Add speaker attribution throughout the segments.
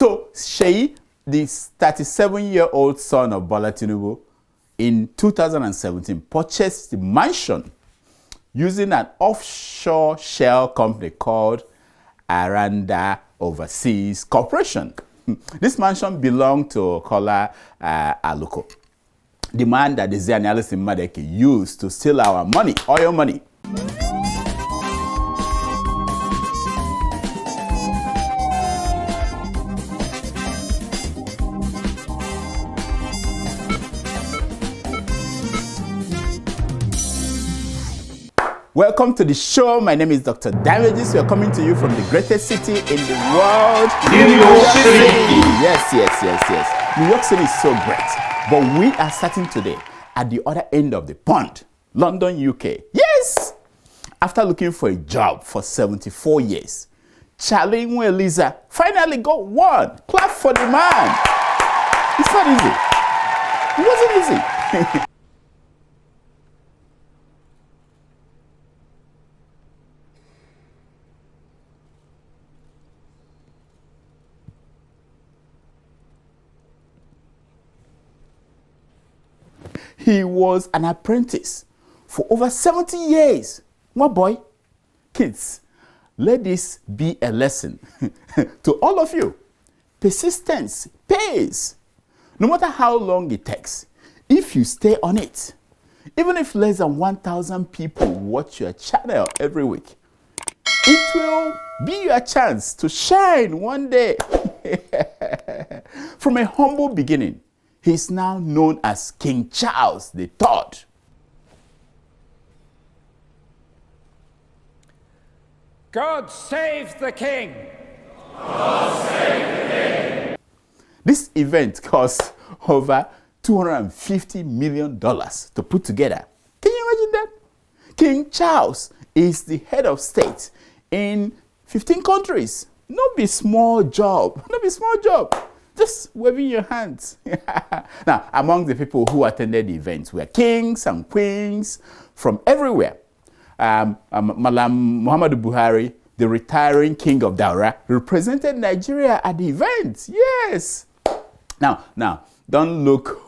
Speaker 1: So Seyi, the 37-year-old son of Bola Tinubu, in 2017 purchased the mansion using an offshore shell company called Aranda Overseas Corporation. This mansion belonged to Kola Aluko, the man that the Zianialist in Madeke used to steal our money, oil money. Welcome to the show. My name is Dr. Damages. We are coming to you from the greatest city in the world, New York City. Yes. New York City is so great. But we are starting today at the other end of the pond, London, UK. Yes! After looking for a job for 74 years, Charlie Eliza finally got one. Clap for the man. It's not easy. It wasn't easy. He was an apprentice for over 70 years. My boy, kids, let this be a lesson to all of you. Persistence pays. No matter how long it takes, if you stay on it, even if less than 1,000 people watch your channel every week, it will be your chance to shine one day. From a humble beginning, he is now known as King Charles III.
Speaker 2: God save the king!
Speaker 3: God save the king!
Speaker 1: This event cost over $250 million to put together. Can you imagine that? King Charles is the head of state in 15 countries. Not be small job. Just waving your hands. Now, among the people who attended the event were kings and queens from everywhere. Malam Muhammadu Buhari, the retiring king of Daura, represented Nigeria at the event. Yes. Now, don't look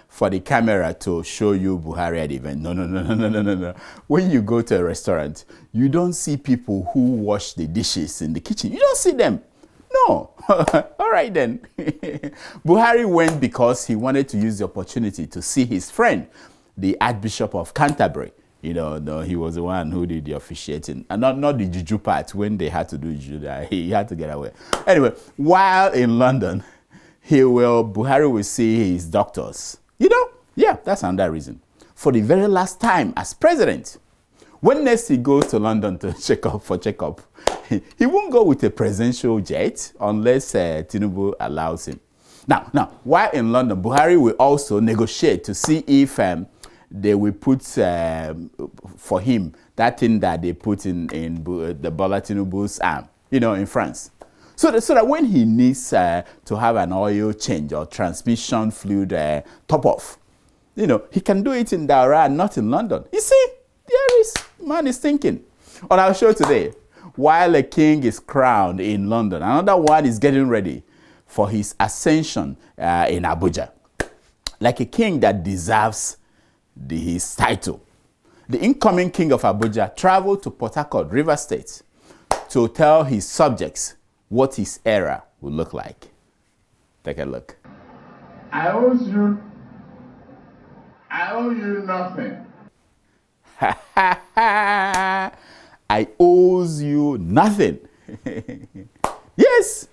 Speaker 1: for the camera to show you Buhari at the event. No. When you go to a restaurant, you don't see people who wash the dishes in the kitchen. You don't see them. No. All right then. Buhari went because he wanted to use the opportunity to see his friend, the Archbishop of Canterbury. You know, no, he was the one who did the officiating. And not the juju part. When they had to do juju, he had to get away. Anyway, while in London, Buhari will see his doctors. You know? Yeah, that's another reason. For the very last time as president. When next he goes to London to check up, he won't go with a presidential jet unless Tinubu allows him. Now, while in London, Buhari will also negotiate to see if they will put for him that thing that they put in the Bola Tinubu's arm, you know, in France. So that when he needs to have an oil change or transmission fluid top off, you know, he can do it in Daura and not in London. You see, man is thinking. On our show today, while a king is crowned in London, another one is getting ready for his ascension in Abuja. Like a king that deserves his title. The incoming king of Abuja traveled to Port Harcourt, Rivers State, to tell his subjects what his era would look like. Take a look.
Speaker 3: I owe you nothing.
Speaker 1: I owe you nothing. Yes.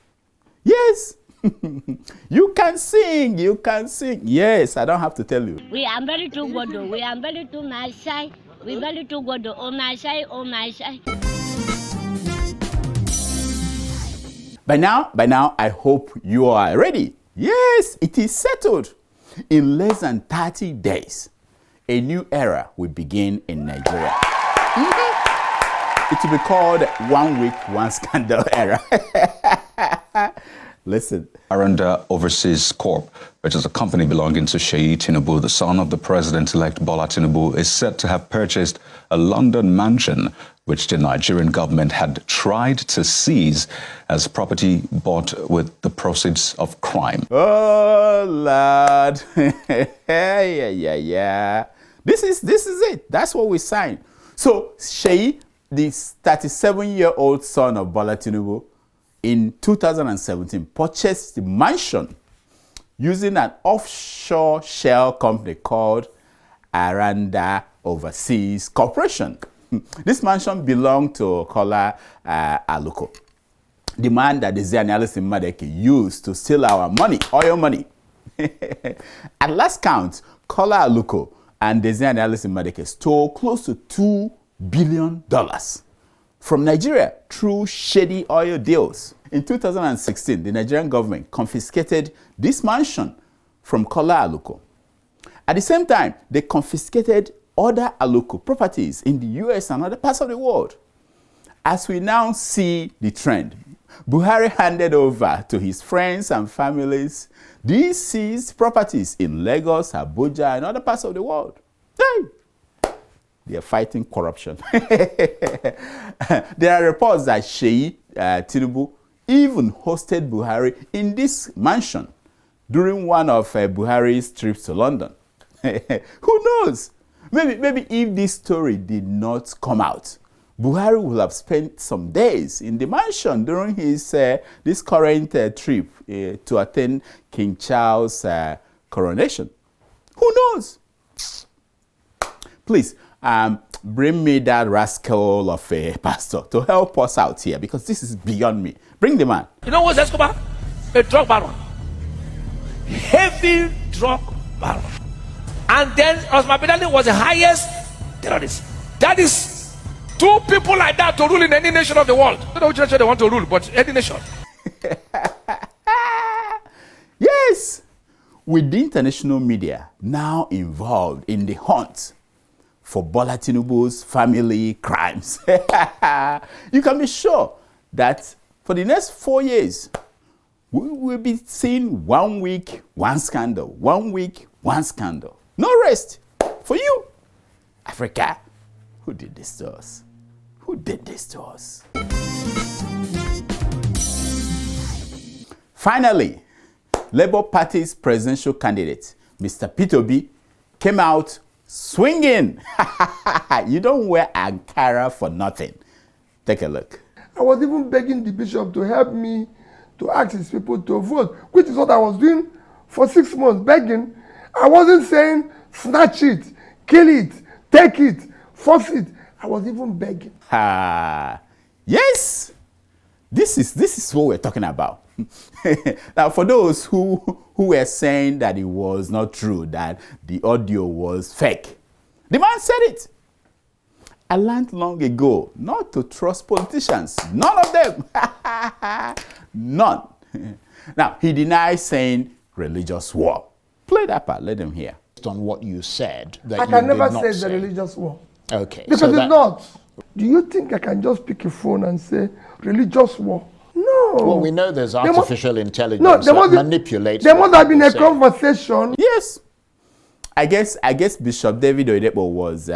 Speaker 1: You can sing. Yes, I don't have to tell you.
Speaker 4: We are very too good. We are very too nice. We very too good. Oh nice.
Speaker 1: By now, I hope you are ready. Yes, it is settled. In less than 30 days, a new era will begin in Nigeria. It will be called 1 week, 1 scandal era. Listen.
Speaker 5: Aranda Overseas Corp, which is a company belonging to Seyi Tinubu, the son of the president-elect Bola Tinubu, is said to have purchased a London mansion, which the Nigerian government had tried to seize as property bought with the proceeds of crime.
Speaker 1: Oh, Lord. yeah. This is it. That's what we signed. So, Seyi, the 37-year-old son of Bola Tinubu, in 2017, purchased the mansion using an offshore shell company called Aranda Overseas Corporation. This mansion belonged to Kola Aluko, the man that the Zianialist in Madeke used to steal our money, oil money. At last count, Kola Aluko and the Zianialist in Madeke stole close to $2 billion from Nigeria through shady oil deals. In 2016, the Nigerian government confiscated this mansion from Kola Aluko. At the same time, they confiscated other Aluko properties in the US and other parts of the world. As we now see the trend, Buhari handed over to his friends and families these seized properties in Lagos, Abuja, and other parts of the world. Hey! They are fighting corruption. There are reports that Seyi Tinubu even hosted Buhari in this mansion during one of Buhari's trips to London. Who knows? Maybe if this story did not come out, Buhari would have spent some days in the mansion during his this current trip to attend King Charles' coronation. Who knows? Please, bring me that rascal of a pastor to help us out here, because this is beyond me. Bring the man.
Speaker 6: You know what's Escobar? A drug baron. Heavy drug baron. And then Osman bin Laden was the highest terrorist. That is two people like that to rule in any nation of the world. I don't know which nation they want to rule, but any nation.
Speaker 1: Yes! With the international media now involved in the hunt for Bola Tinubu's family crimes, you can be sure that for the next 4 years, we will be seeing 1 week, one scandal, 1 week, one scandal. No rest for you. Africa, who did this to us? Who did this to us? Finally, Labour Party's presidential candidate, Mr. Peter Obi, came out swinging. You don't wear Ankara for nothing. Take a look.
Speaker 7: I was even begging the bishop to help me to ask his people to vote, which is what I was doing for 6 months, begging. I wasn't saying snatch it, kill it, take it, force it. I was even begging.
Speaker 1: Yes, this is what we're talking about. Now, for those who were saying that it was not true, that the audio was fake, the man said it. I learned long ago not to trust politicians. None of them. None. Now, he denies saying religious war. Play that part. Let them hear.
Speaker 8: On what you said, that
Speaker 7: I can never say it's a religious war.
Speaker 8: Okay.
Speaker 7: Because
Speaker 8: so
Speaker 7: it's not. Do you think I can just pick a phone and say religious war? No.
Speaker 8: Well, we know there's artificial intelligence
Speaker 7: there
Speaker 8: that
Speaker 7: must
Speaker 8: manipulates.
Speaker 7: There must have been a
Speaker 8: say.
Speaker 7: conversation.
Speaker 1: Yes. I guess Bishop David Oyedepo was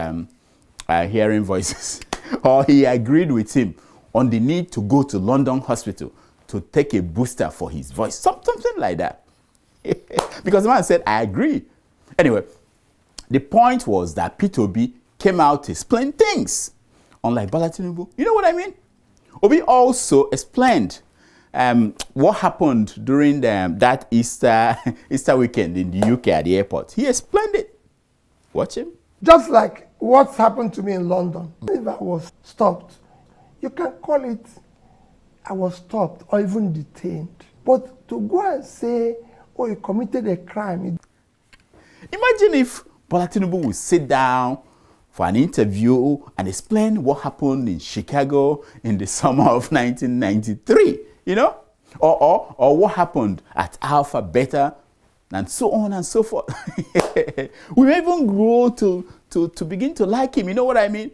Speaker 1: hearing voices, or he agreed with him on the need to go to London Hospital to take a booster for his voice. Something like that. Because the man said, I agree. Anyway, the point was that Peter Obi came out to explain things. Unlike Bola Tinubu. You know what I mean? Obi also explained what happened during that Easter weekend in the UK at the airport. He explained it. Watch him.
Speaker 7: Just like what's happened to me in London. If I was stopped, you can call it I was stopped or even detained. But to go and say, oh, you committed a crime.
Speaker 1: Imagine if Bola Tinubu would sit down for an interview and explain what happened in Chicago in the summer of 1993, you know? Or what happened at Alpha, Beta, and so on and so forth. We may even grow to begin to like him, you know what I mean?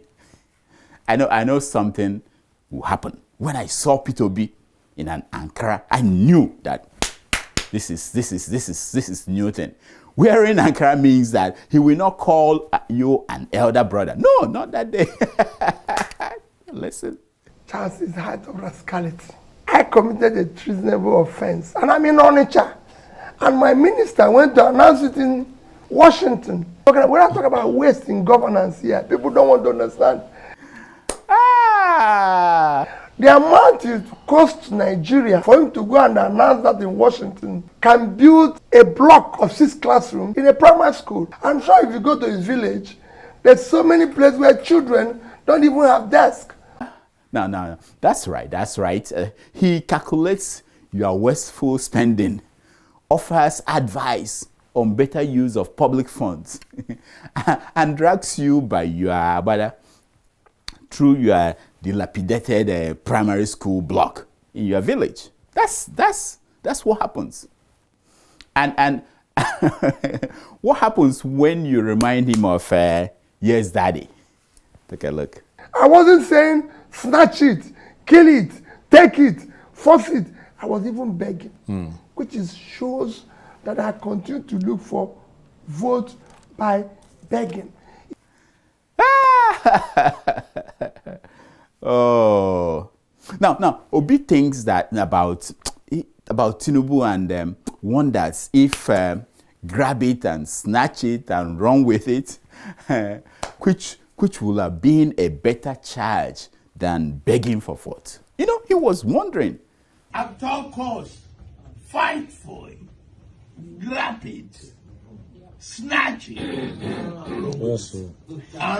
Speaker 1: I know something will happen. When I saw Peter Obi in an Ankara, I knew that this is Newton. Wearing Ankara means that he will not call you an elder brother. No, not that day. Listen.
Speaker 7: Charles is the height of rascality. I committed a treasonable offense, and I'm in Onitsha. And my minister went to announce it in Washington. We're not talking about waste in governance here. People don't want to understand. The amount it costs Nigeria for him to go and announce that in Washington can build a block of 6 classrooms in a primary school. I'm sure if you go to his village, there's so many places where children don't even have desks.
Speaker 1: No. That's right. He calculates your wasteful spending, offers advice on better use of public funds, and drags you by your brother through your dilapidated primary school block in your village. That's what happens. And what happens when you remind him of yes, daddy? Take a look.
Speaker 7: I wasn't saying snatch it, kill it, take it, force it. I was even begging, which shows that I continue to look for vote by begging.
Speaker 1: Oh, now Obi thinks that about Tinubu and wonders if grab it and snatch it and run with it, which would have been a better charge than begging for vote. You know, he was wondering.
Speaker 3: At all costs, fight for it, grab it, snatch it, and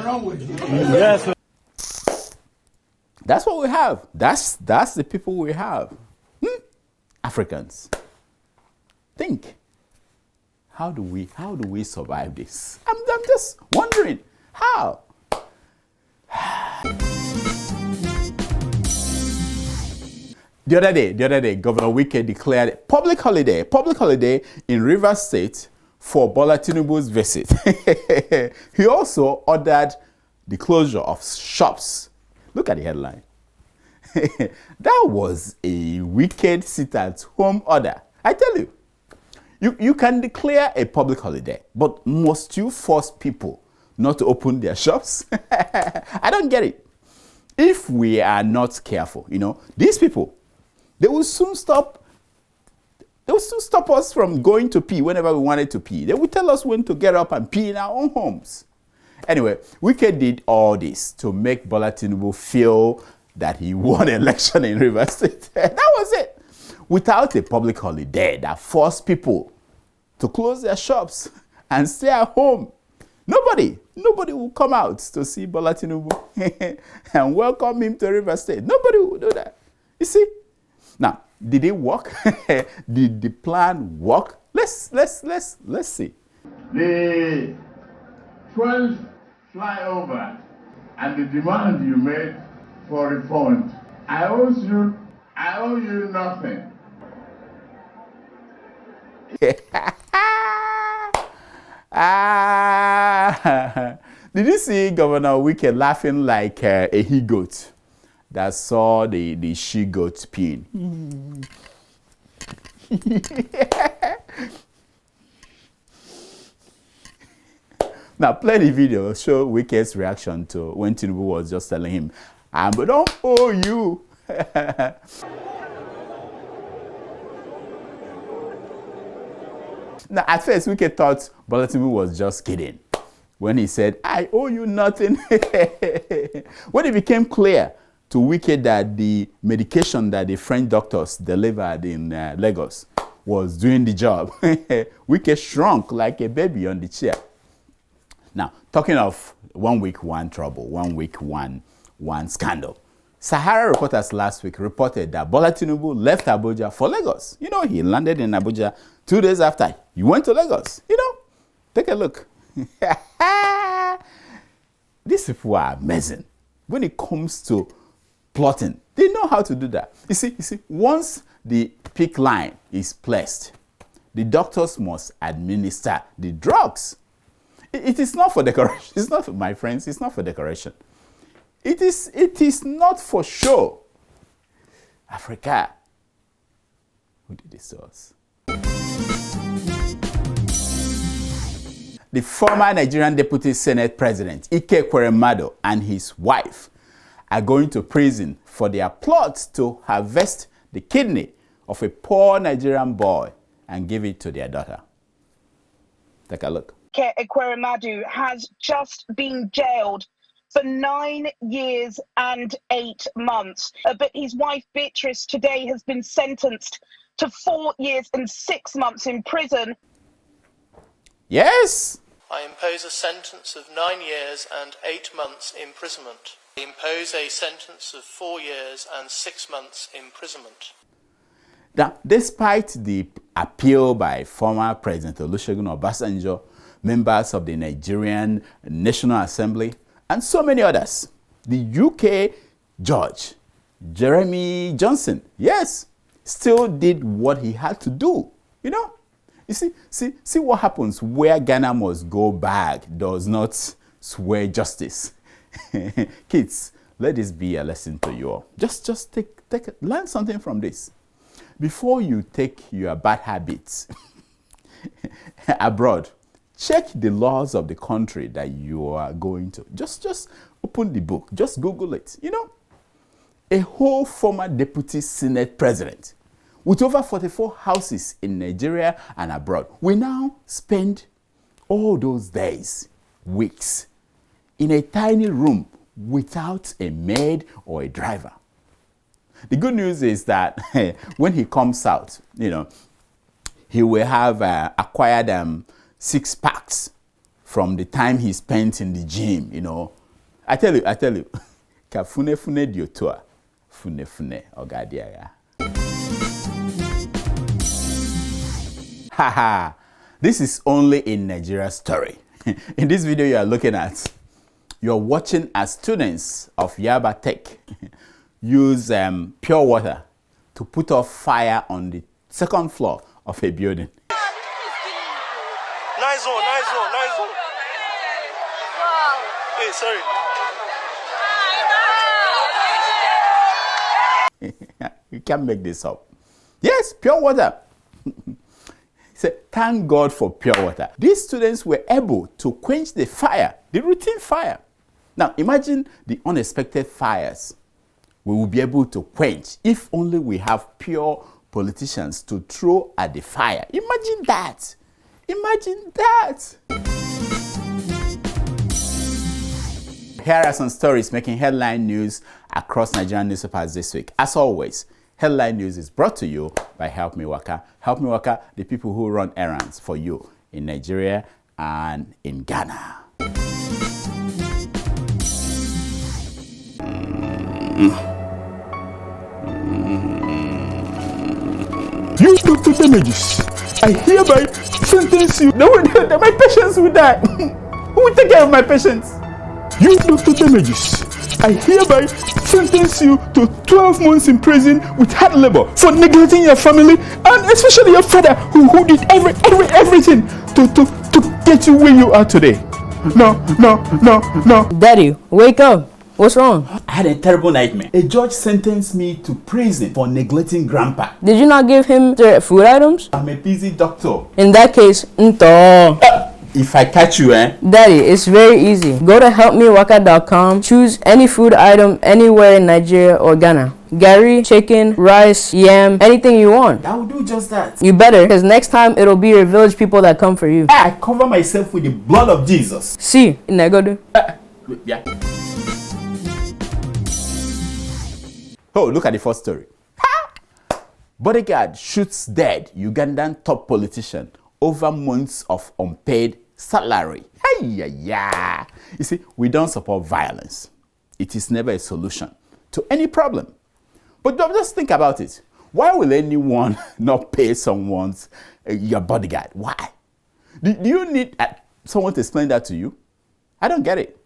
Speaker 3: run with it.
Speaker 2: Yes.
Speaker 1: That's what we have. That's the people we have. Africans. Think. How do we survive this? I'm just wondering how. The other day, Governor Wike declared a public holiday in Rivers State for Bola Tinubu's visit. He also ordered the closure of shops. Look at the headline. That was a wicked sit-at-home order. I tell you, you can declare a public holiday, but must you force people not to open their shops? I don't get it. If we are not careful, these people, they will soon stop us from going to pee whenever we wanted to pee. They will tell us when to get up and pee in our own homes. Anyway, Wike did all this to make Bola Tinubu feel that he won an election in Rivers State. That was it. Without a public holiday that forced people to close their shops and stay at home, nobody will come out to see Bola Tinubu and welcome him to Rivers State. Nobody will do that. You see? Now, did it work? Did the plan work? Let's see.
Speaker 3: The 12 flyover and the demand you made for refund, I owe you nothing.
Speaker 1: Did you see Governor Wike laughing like a he-goat that saw the she-goat peeing? Now, play the video, show Wike's reaction to when Tinubu was just telling him, I don't owe you. Now, at first, Wike thought Bola Tinubu was just kidding when he said, I owe you nothing. When it became clear to Wike that the medication that the French doctors delivered in Lagos was doing the job, Wike shrunk like a baby on the chair. Now, talking of 1 week, one trouble, 1 week, one scandal. Sahara Reporters last week reported that Bola Tinubu left Abuja for Lagos. He landed in Abuja 2 days after he went to Lagos. Take a look. These people are amazing. When it comes to plotting, they know how to do that. You see, once the pick line is placed, the doctors must administer the drugs. It is not for decoration. It's not, my friends, it's not for decoration. It is not for show. Africa, Who did this to us? The former Nigerian Deputy Senate President, Ike Ekweremadu, and his wife are going to prison for their plot to harvest the kidney of a poor Nigerian boy and give it to their daughter. Take a look.
Speaker 9: Ike Ekweremadu has just been jailed for 9 years and 8 months. But his wife Beatrice today has been sentenced to 4 years and 6 months in prison.
Speaker 1: Yes.
Speaker 10: I impose a sentence of 9 years and 8 months imprisonment. I impose a sentence of 4 years and 6 months imprisonment.
Speaker 1: Now, despite the appeal by former President Olusegun Obasanjo, members of the Nigerian National Assembly, and so many others, the UK judge, Jeremy Johnson, yes, still did what he had to do. You know, you see what happens where Ghana must go back does not swear justice. Kids, let this be a lesson to you all. Just learn something from this. Before you take your bad habits abroad, check the laws of the country that you are going to. Just open the book. Just Google it. You know, a whole former deputy Senate president with over 44 houses in Nigeria and abroad will now spend all those days, weeks, in a tiny room without a maid or a driver. The good news is that when he comes out, you know, he will have acquired 6 packs from the time he spent in the gym, you know. I tell you, ka fune diotoa, fune ogadiaga. Haha, this is only in Nigeria story. In this video you are looking at, you're watching as students of Yaba Tech use pure water to put off fire on the 2nd floor of a building.
Speaker 10: Nice one. Wow. Hey, sorry.
Speaker 1: You can't make this up. Yes, pure water. Say, thank God for pure water. These students were able to quench the fire, the routine fire. Now, imagine the unexpected fires we will be able to quench if only we have pure politicians to throw at the fire. Imagine that. Imagine that. Here are some stories making headline news across Nigerian newspapers this week. As always, headline news is brought to you by Help Me Waka. Help Me Waka, the people who run errands for you in Nigeria and in Ghana. You Dr. Damages, I hereby sentence you. No, my patients will die. Who will take care of my patients? You Dr. Damages, I hereby sentence you to 12 months in prison with hard labor for neglecting your family and especially your father who did everything to get you where you are today. No.
Speaker 11: Daddy, wake up. What's wrong?
Speaker 1: I had a terrible nightmare. A judge sentenced me to prison for neglecting grandpa.
Speaker 11: Did you not give him the food items?
Speaker 1: I'm a busy doctor.
Speaker 11: In that case,
Speaker 1: if I catch you,
Speaker 11: Daddy, it's very easy. Go to helpmewaka.com, choose any food item anywhere in Nigeria or Ghana. Gari, chicken, rice, yam, anything you want.
Speaker 1: I will do just that.
Speaker 11: You better, because next time it'll be your village people that come for you.
Speaker 1: I cover myself with the blood of Jesus.
Speaker 11: See, Negodu.
Speaker 1: Yeah. Oh, look at the first story. Bodyguard shoots dead Ugandan top politician over months of unpaid salary. Hey. You see, we don't support violence. It is never a solution to any problem. But just think about it. Why will anyone not pay someone's your bodyguard? Why? Do you need someone to explain that to you? I don't get it.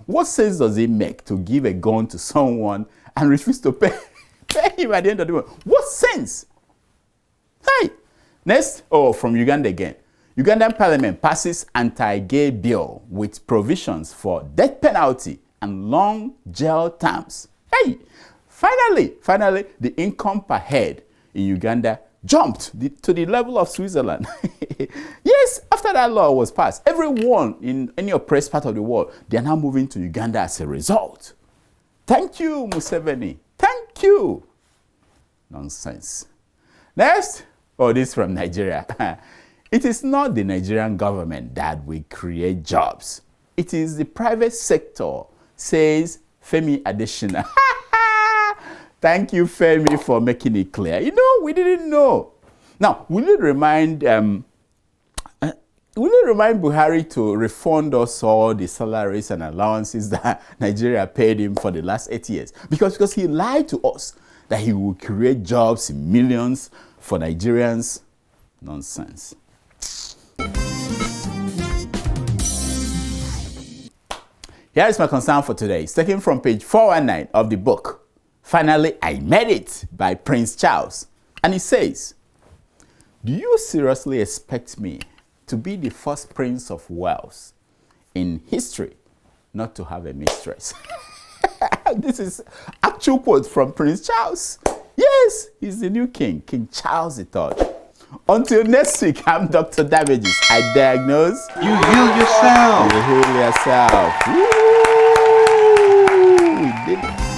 Speaker 1: What sense does it make to give a gun to someone and refuse to pay him at the end of the month? What sense? Hey! Next, from Uganda again. Ugandan parliament passes anti-gay bill with provisions for death penalty and long jail terms. Hey! Finally, the income per head in Uganda jumped to the level of Switzerland. Yes, after that law was passed, everyone in any oppressed part of the world, they are now moving to Uganda as a result. Thank you, Museveni. Thank you. Nonsense. Next, this from Nigeria. It is not the Nigerian government that will create jobs. It is the private sector, says Femi Adesina. Thank you, Femi, for making it clear. You know, we didn't know. Now, will you remind Buhari to refund us all the salaries and allowances that Nigeria paid him for the last 8 years? Because he lied to us that he will create jobs in millions for Nigerians. Nonsense. Here is my concern for today. It's taken from page 419 of the book, Finally, I Made It, by Prince Charles. And it says, do you seriously expect me to be the first Prince of Wales in history not to have a mistress? This is actual quote from Prince Charles. Yes, he's the new king, King Charles III. Until next week, I'm Dr. Damages. I diagnose.
Speaker 12: You heal yourself.
Speaker 1: You heal yourself. Woo! We did it.